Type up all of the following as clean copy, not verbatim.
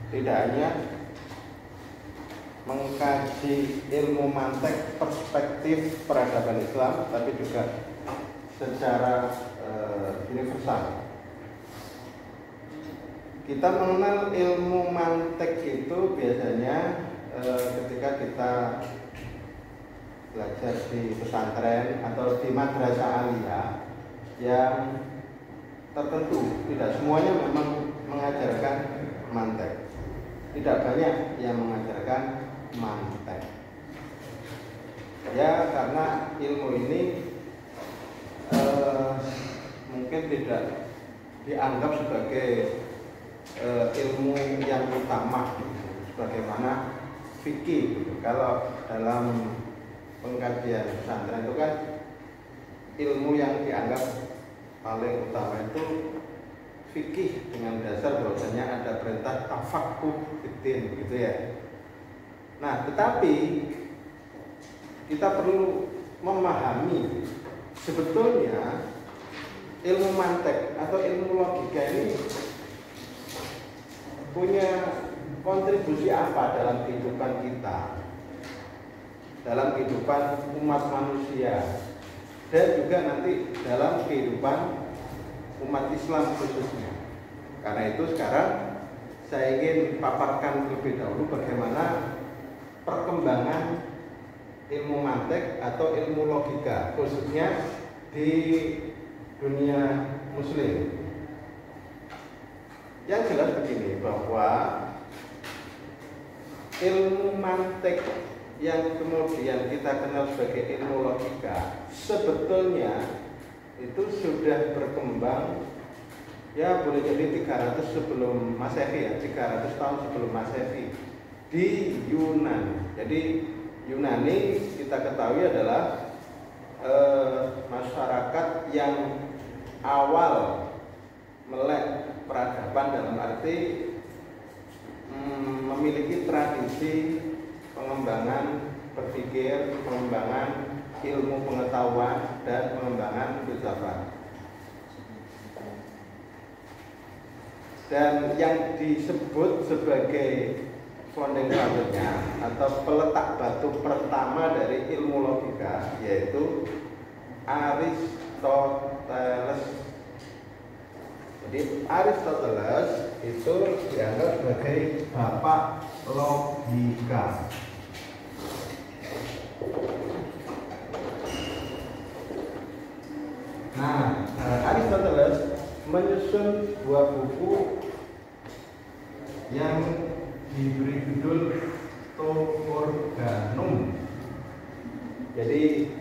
tidak hanya mengkaji ilmu mantek perspektif peradaban Islam, tapi juga secara universal. Kita mengenal ilmu mantek itu biasanya ketika kita belajar di pesantren atau di madrasah aliyah yang tertentu. Tidak semuanya memang mengajarkan mantek. Tidak banyak yang mengajarkan mantek. Ya, karena ilmu ini mungkin tidak dianggap sebagai ilmu yang utama, sebagaimana fikih. Kalau dalam pengkajian pesantren itu kan ilmu yang dianggap paling utama itu fikih, dengan dasar bahwasanya ada perintah tafaqquh fiddin, gitu ya. Nah, tetapi kita perlu memahami sebetulnya ilmu mantek atau ilmu logika ini punya kontribusi apa dalam kehidupan kita, dalam kehidupan umat manusia, dan juga nanti dalam kehidupan umat Islam khususnya. Karena itu sekarang saya ingin paparkan terlebih dahulu bagaimana perkembangan ilmu mantek atau ilmu logika khususnya di dunia muslim. Yang jelas begini, bahwa ilmu mantek yang kemudian kita kenal sebagai ilmu logika sebetulnya itu sudah berkembang, ya boleh jadi 300 sebelum Masehi, ya 300 tahun sebelum Masehi di Yunani. Jadi Yunani kita ketahui adalah masyarakat yang awal melek peradaban, dalam arti memiliki tradisi pengembangan berpikir, pengembangan ilmu pengetahuan, dan pengembangan filsafat. Dan yang disebut sebagai founding father-nya atau peletak batu pertama dari ilmu logika yaitu Aristoteles. Jadi Aristoteles itu dianggap sebagai bapak logika. Nah, Aristoteles menyusun dua buku yang diberi judul To Organum. Jadi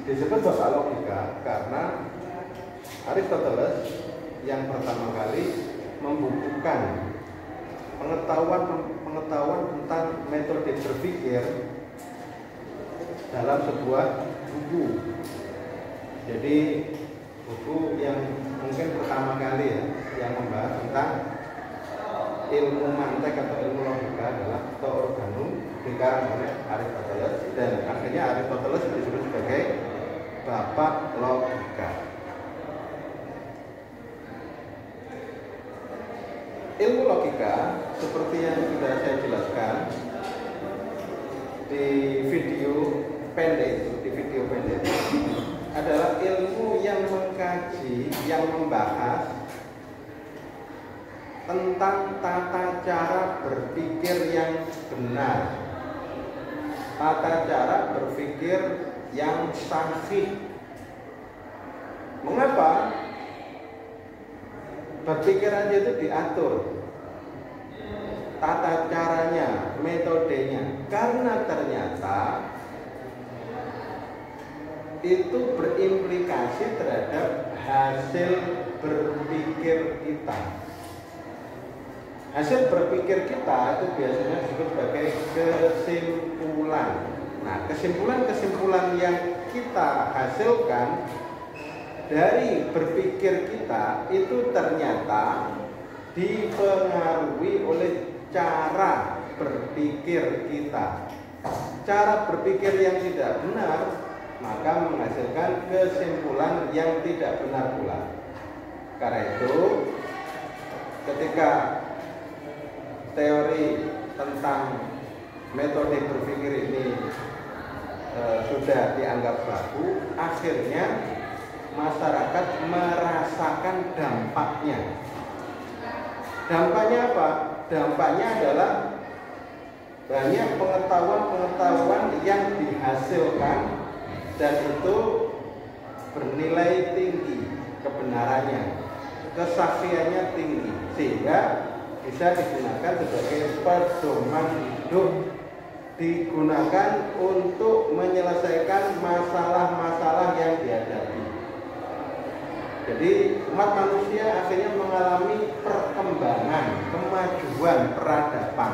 disebut bapak logika karena Aristoteles yang pertama kali membukukan pengetahuan tentang metode berpikir dalam sebuah buku. Jadi buku yang mungkin pertama kali ya yang membahas tentang ilmu mantek atau ilmu logika adalah To Organum, dikarang oleh Aristoteles, dan akhirnya Aristoteles disebut sebagai bapak logika. Ilmu logika seperti yang sudah saya jelaskan di video pendek adalah ilmu yang mengkaji, yang membahas tentang tata cara berpikir yang benar, tata cara berpikir yang sahih. Mengapa? Berpikir aja itu diatur tata caranya, metodenya, karena ternyata itu berimplikasi terhadap hasil berpikir kita. Hasil berpikir kita itu biasanya disebut sebagai kesimpulan. Nah, kesimpulan-kesimpulan yang kita hasilkan dari berpikir kita itu ternyata dipengaruhi oleh cara berpikir kita. Cara berpikir yang tidak benar maka menghasilkan kesimpulan yang tidak benar pula. Karena itu, ketika teori tentang metode berpikir ini sudah dianggap baku, akhirnya masyarakat merasakan dampaknya. Dampaknya apa? Dampaknya adalah banyak pengetahuan-pengetahuan yang dihasilkan dan itu bernilai tinggi kebenarannya, kesaksiannya tinggi, sehingga bisa digunakan sebagai pedoman hidup, digunakan untuk menyelesaikan masalah-masalah yang dihadapi. Jadi umat manusia akhirnya mengalami perkembangan, kemajuan peradaban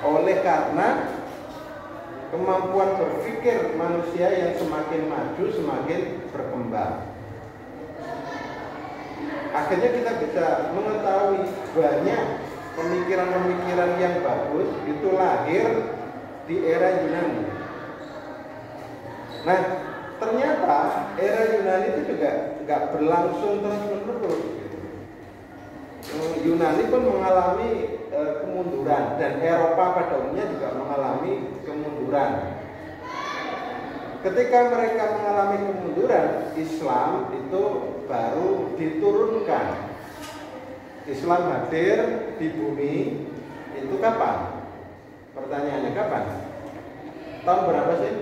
oleh karena kemampuan berpikir manusia yang semakin maju, semakin berkembang. Akhirnya kita bisa mengetahui banyak pemikiran-pemikiran yang bagus itu lahir di era Yunani. Nah, ternyata era Yunani itu juga nggak berlangsung terus-menerus. Yunani pun mengalami kemunduran dan Eropa pada umumnya juga mengalami kemunduran. Ketika mereka mengalami kemunduran, Islam itu baru diturunkan. Islam hadir di bumi itu kapan? Pertanyaannya kapan? Tahun berapa sih?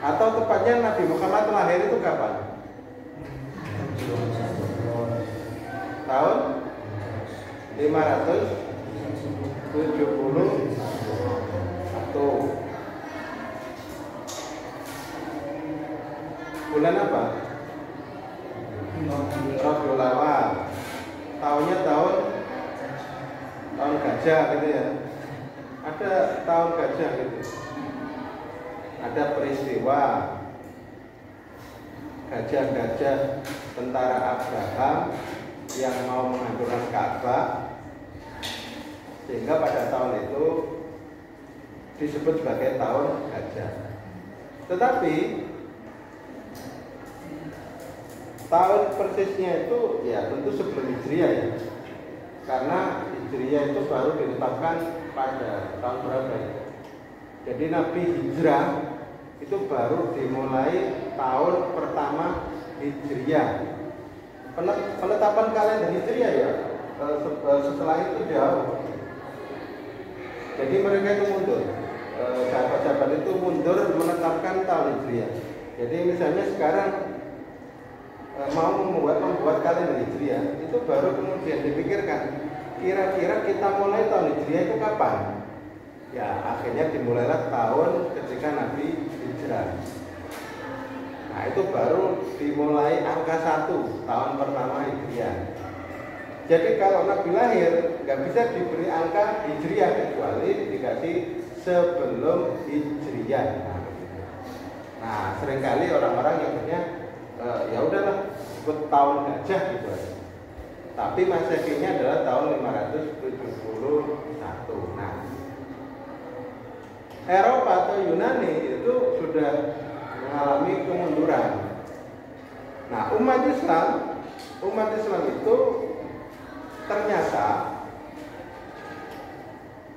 Atau tepatnya Nabi Muhammad lahir itu kapan? Tahun 571. Bulan apa? Rabiul Awal. Tahunnya tahun gajah gitu ya. Ada tahun gajah gitu. Ada peristiwa gajah-gajah tentara Abraham yang mau menghancurkan Ka'bah, sehingga pada tahun itu disebut sebagai tahun gajah. Tetapi tahun persisnya itu ya tentu sebelum Hijriah ya, karena Hijriah itu baru ditetapkan pada tahun berapa ya? Jadi Nabi hijrah itu baru dimulai tahun pertama Hijriah. Penetapan kalender Hijriah ya setelah itu jauh. Jadi mereka itu mundur, sahabat-sahabat itu mundur menetapkan tahun Hijriah. Jadi misalnya sekarang mau membuat kalender Hijriah itu baru kemudian dipikirkan kira-kira kita mulai tahun Hijriah itu kapan? Ya akhirnya dimulailah tahun ketika Nabi hijrah. Nah itu baru dimulai angka 1 tahun pertama Hijriah. Jadi kalau Nabi lahir nggak bisa diberi angka Hijriah kecuali dikasih sebelum Hijriah. Nah seringkali orang-orang yang punya ya udahlah ikut tahun gajah gitu aja. Tapi Masehinya adalah tahun 571. Nah, Eropa atau Yunani itu sudah mengalami kemunduran. Nah, umat Islam itu ternyata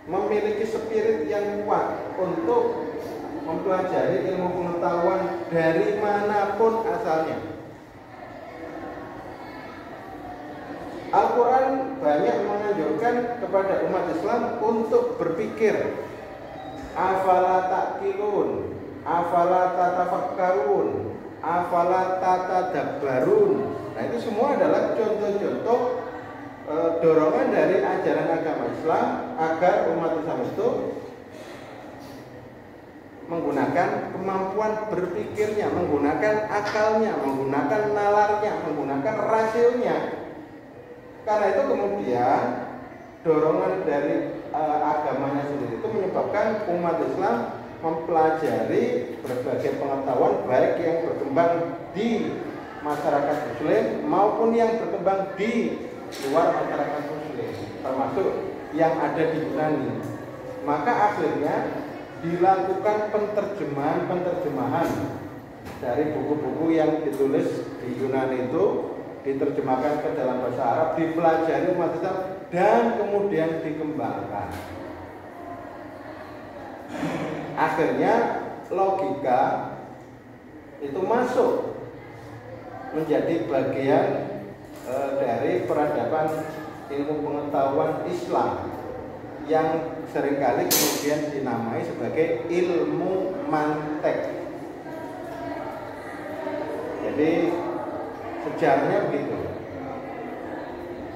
memiliki spirit yang kuat untuk mempelajari ilmu pengetahuan dari manapun asalnya. Al-Quran banyak menganjurkan kepada umat Islam untuk berpikir. Afala ta'qilun, afala tatafakkarun, afala tatadabbarun. Nah itu semua adalah contoh-contoh dorongan dari ajaran agama Islam agar umat Islam itu menggunakan kemampuan berpikirnya, menggunakan akalnya, menggunakan nalarnya, menggunakan rasionya. Karena itu kemudian dorongan dari agamanya sendiri itu menyebabkan umat Islam mempelajari berbagai pengetahuan baik yang berkembang di masyarakat Muslim maupun yang berkembang di luar masyarakat Muslim, termasuk yang ada di Yunani. Maka akhirnya dilakukan penterjemahan dari buku-buku yang ditulis di Yunani itu diterjemahkan ke dalam bahasa Arab, dipelajari umat Islam, dan kemudian dikembangkan. Akhirnya logika itu masuk menjadi bagian dari peradaban ilmu pengetahuan Islam yang seringkali kemudian dinamai sebagai ilmu mantek. Jadi sejarahnya begitu.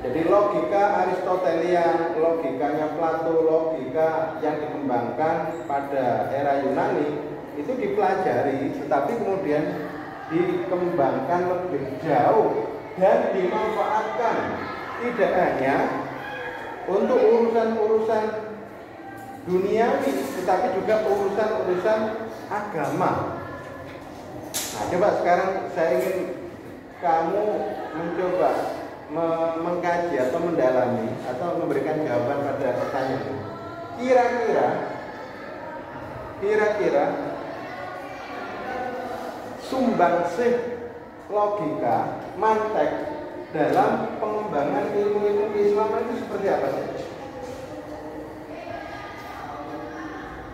Jadi logika Aristotelian, logikanya Plato, logika yang dikembangkan pada era Yunani itu dipelajari, tetapi kemudian dikembangkan lebih jauh dan dimanfaatkan tidak hanya untuk urusan-urusan duniawi, tetapi juga urusan-urusan agama. Nah, coba sekarang saya ingin kamu mencoba mengkaji atau mendalami atau memberikan jawaban pada pertanyaan. Kira-kira sumbangsih logika mantek dalam pengembangan ilmu-ilmu Islam itu seperti apa sih?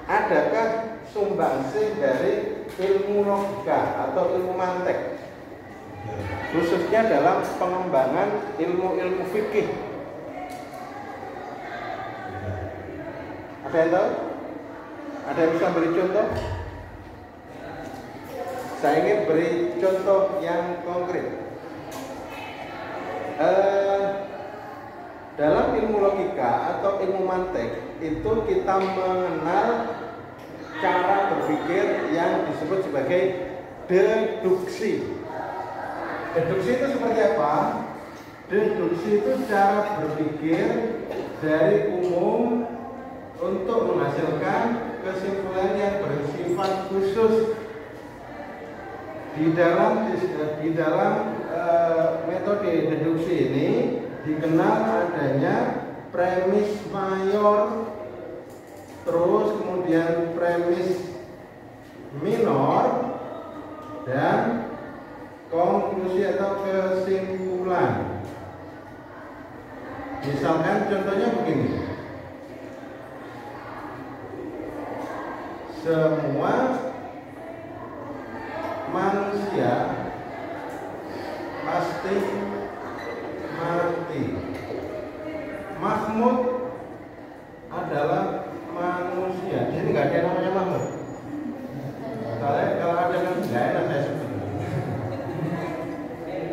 Adakah sumbangsih dari ilmu logika atau ilmu mantek, khususnya dalam pengembangan ilmu-ilmu fikih? Ada yang tahu? Ada yang bisa beri contoh? Saya ingin beri contoh yang konkret. Dalam ilmu logika atau ilmu mantek itu kita mengenal cara berpikir yang disebut sebagai deduksi. Deduksi itu seperti apa? Deduksi itu cara berpikir dari umum untuk menghasilkan kesimpulan yang bersifat khusus. Di dalam metode deduksi ini dikenal adanya premis mayor, terus kemudian premis minor, dan konklusi atau kesimpulan. Misalkan contohnya begini, semua manusia pasti mati. Mahmud adalah manusia. Jadi nggak ada namanya Mahmud. Kalau ada kan nggak enak saya sebut.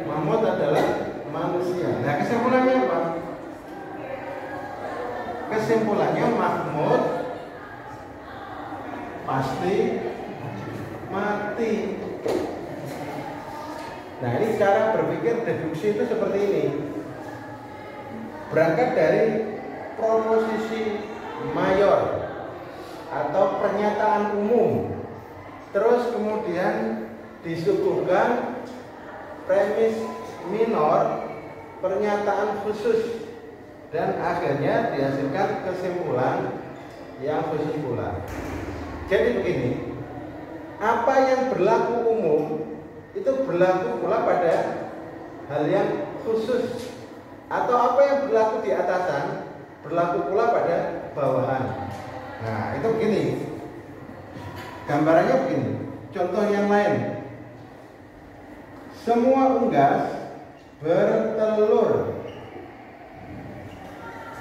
Mahmud adalah manusia. Nah, kesimpulannya apa? Kesimpulannya Mahmud pasti mati. Nah, ini cara berpikir deduksi itu seperti ini. Berangkat dari proposisi mayor atau pernyataan umum, terus kemudian disuguhkan premis minor, pernyataan khusus, dan akhirnya dihasilkan kesimpulan yang khusus pula. Jadi begini, apa yang berlaku umum itu berlaku pula pada hal yang khusus, atau apa yang berlaku di atasan berlaku pula pada bawahan. Nah, itu begini, gambarannya begini. Contoh yang lain, semua unggas bertelur.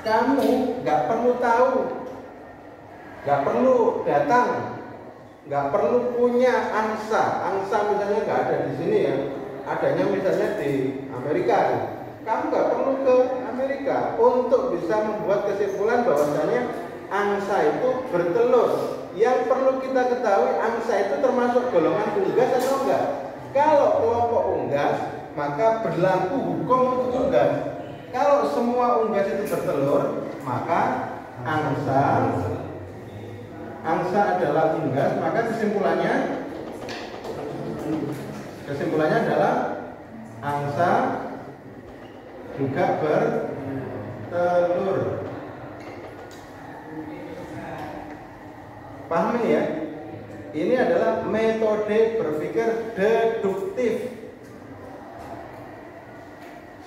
Kamu nggak perlu tahu, nggak perlu datang, nggak perlu punya angsa. Angsa misalnya nggak ada di sini ya, adanya misalnya di Amerika. Kamu nggak perlu ke Amerika untuk bisa membuat kesimpulan bahwasanya angsa itu bertelur. Yang perlu kita ketahui, angsa itu termasuk golongan unggas atau enggak? Kalau kelompok unggas, maka berlaku hukum untuk unggas. Kalau semua unggas itu bertelur, maka angsa adalah unggas, maka kesimpulannya adalah angsa juga bertelur. Paham ini ya? Ini adalah metode berpikir deduktif.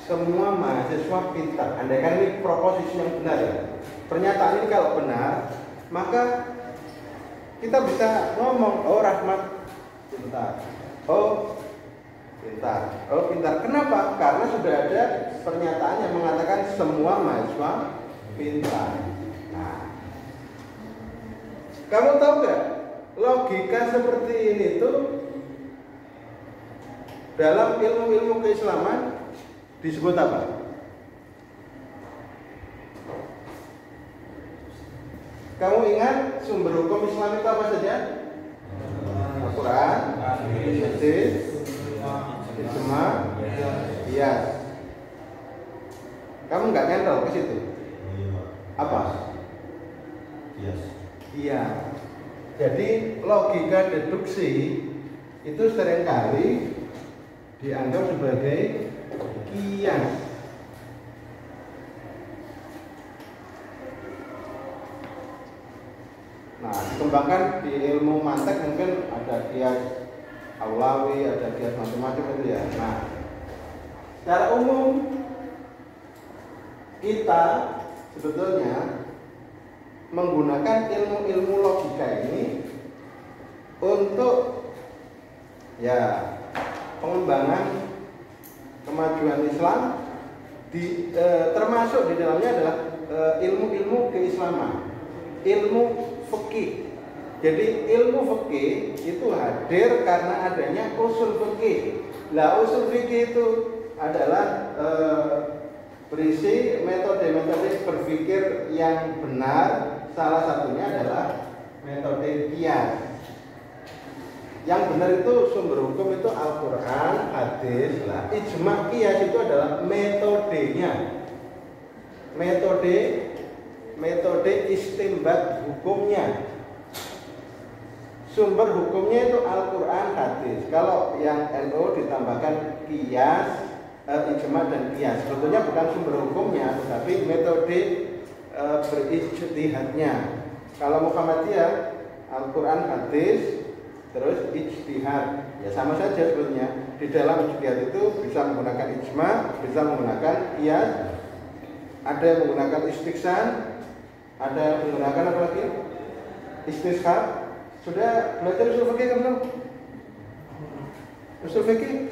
semua mahasiswa pintar. Andaikan ini proposisi yang benar ya. Pernyataan ini kalau benar, maka kita bisa ngomong, oh Rahmat pintar, oh pintar, oh pintar. Kenapa? Karena sudah ada pernyataan yang mengatakan semua mahasiswa pintar. Nah, kamu tahu nggak logika seperti ini tuh dalam ilmu-ilmu keislaman disebut apa? Kamu ingat sumber hukum Islam itu apa saja? Al-Quran, hadis, ijma, qiyas. Kamu nggak nyantol ke situ? Apa? Iya. Jadi logika deduksi itu seringkali dianggap sebagai qiyas. Nah, dikembangkan di ilmu mantek mungkin ada qiyas aulawi, ada qiyas macam-macam itu ya. Nah, secara umum kita sebetulnya menggunakan ilmu-ilmu logika ini untuk ya pengembangan kemajuan Islam termasuk di dalamnya adalah ilmu-ilmu keislaman, ilmu fikih. Jadi ilmu fikih itu hadir karena adanya usul fikih. Lah usul fikih itu adalah berisi metode-metode berpikir yang benar. Salah satunya adalah metode qiyas. Yang benar itu sumber hukum itu Al-Quran, hadis. Lah ijma, qiyas itu adalah metodenya. Metode istimbat hukumnya. Sumber hukumnya itu Al-Quran, hadis. Kalau yang NU ditambahkan qiyas, ijma dan qiyas. Sebetulnya bukan sumber hukumnya, tetapi metode berijtihadnya. Kalau Muhammadiyah, Al-Quran, hadis, terus ijtihad. Ya sama saja sebetulnya. Di dalam ijtihad itu bisa menggunakan ijma, bisa menggunakan qiyas, ada yang menggunakan istihsan, ada yang menggunakan apa lagi? Istishab. Sudah belajar usul fikih kan belum? Usul fikih?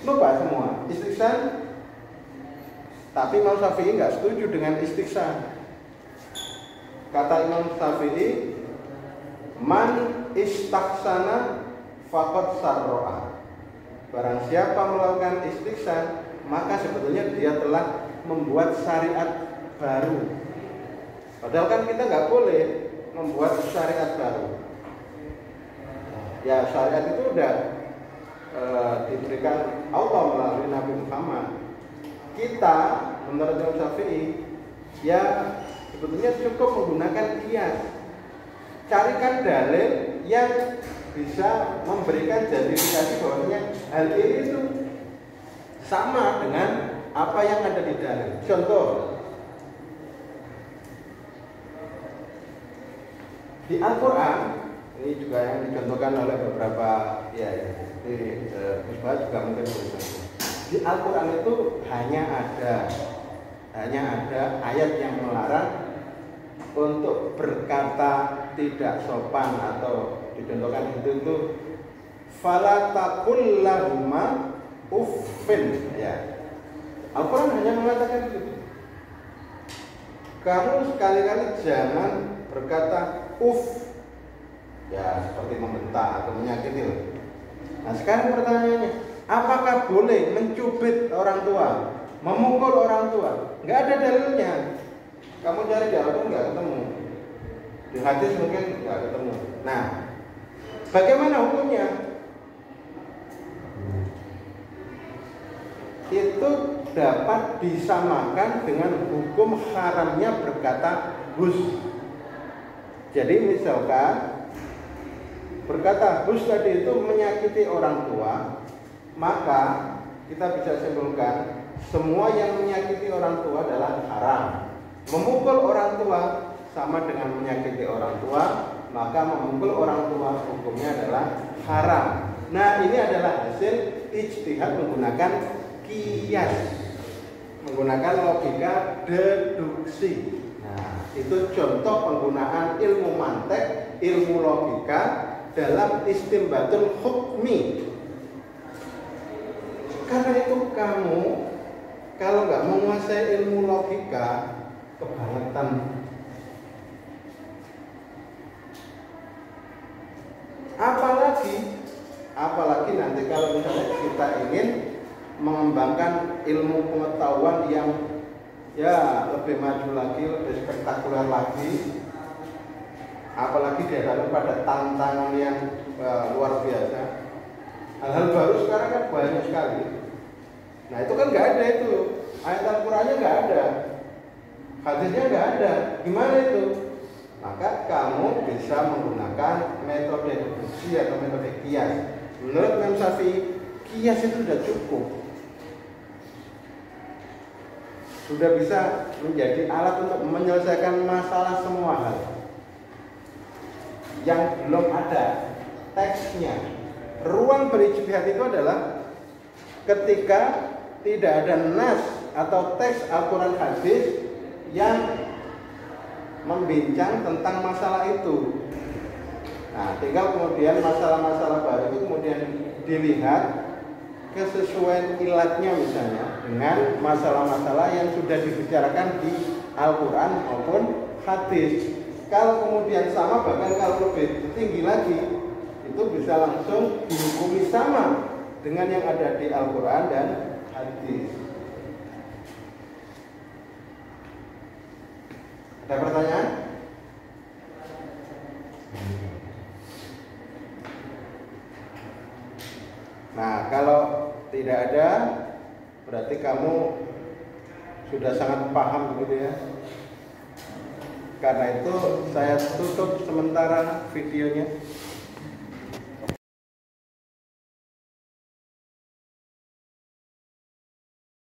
Lupa semua. Istihsan. Tapi Imam Syafi'i nggak setuju dengan istihsan. Kata Imam Syafi'i, man istahsana faqad sarro'a. Barang siapa melakukan istihsan, maka sebetulnya dia telah membuat syariat baru. Padahal kan kita nggak boleh membuat syariat baru. Ya syariat itu udah diberikan Allah melalui Nabi Muhammad. Kita menurut Imam Syafi'i ya sebetulnya cukup menggunakan qiyas. Carikan dalil yang bisa memberikan justifikasi bahwasanya hal ini itu sama dengan apa yang ada di dalil. Contoh, di Al-Quran ini juga yang dicontohkan oleh beberapa ya di Musbah juga mungkin di Al-Quran itu hanya ada ayat yang melarang untuk berkata tidak sopan atau dicontohkan itu fala taqul lahuma uffin ya. Al-Quran hanya mengatakan begitu. Kamu sekali-kali jangan berkata uff ya seperti membentak atau menyakiti. Nah sekarang pertanyaannya, apakah boleh mencubit orang tua, memukul orang tua? Nggak ada dalilnya. Kamu cari di Al-Quran nggak ketemu, di hadis mungkin nggak ketemu. Nah, bagaimana hukumnya? Itu dapat disamakan dengan hukum haramnya berkata hus. Jadi misalkan berkata hus tadi itu menyakiti orang tua, maka kita bisa simpulkan semua yang menyakiti orang tua adalah haram. Memukul orang tua sama dengan menyakiti orang tua, maka memukul orang tua hukumnya adalah haram. Nah ini adalah hasil ijtihad menggunakan kias, menggunakan logika deduksi. Nah, itu contoh penggunaan ilmu mantek, ilmu logika dalam istinbatul hukmi. Karena itu kamu kalau nggak menguasai ilmu logika, kebangetan. Apalagi nanti kalau misalnya kita ingin mengembangkan ilmu pengetahuan yang ya lebih maju lagi, lebih spektakuler lagi, apalagi dihadapkan pada tantangan yang luar biasa. Hal-hal baru sekarang kan banyak sekali. Nah itu kan nggak ada itu, ayat Al-Qurannya nggak ada, hadisnya nggak ada. Gimana itu? Maka kamu bisa menggunakan metode deduksi atau metode kias. Menurut Imam Syafi'i, kias itu sudah cukup, sudah bisa menjadi alat untuk menyelesaikan masalah semua hal yang belum ada teksnya. Ruang berijtihad itu adalah ketika tidak ada nas atau teks Al-Quran hadis yang membincang tentang masalah itu. Nah, tinggal kemudian masalah-masalah baru itu kemudian dilihat kesesuaian ilatnya misalnya dengan masalah-masalah yang sudah dibicarakan di Al-Quran maupun hadis. Kalau kemudian sama, bahkan kalau lebih tinggi lagi, itu bisa langsung dihukumi sama dengan yang ada di Al-Quran dan hadis. Ada pertanyaan? Nah, kalau tidak ada, berarti kamu sudah sangat paham begitu ya. Karena itu saya tutup sementara videonya.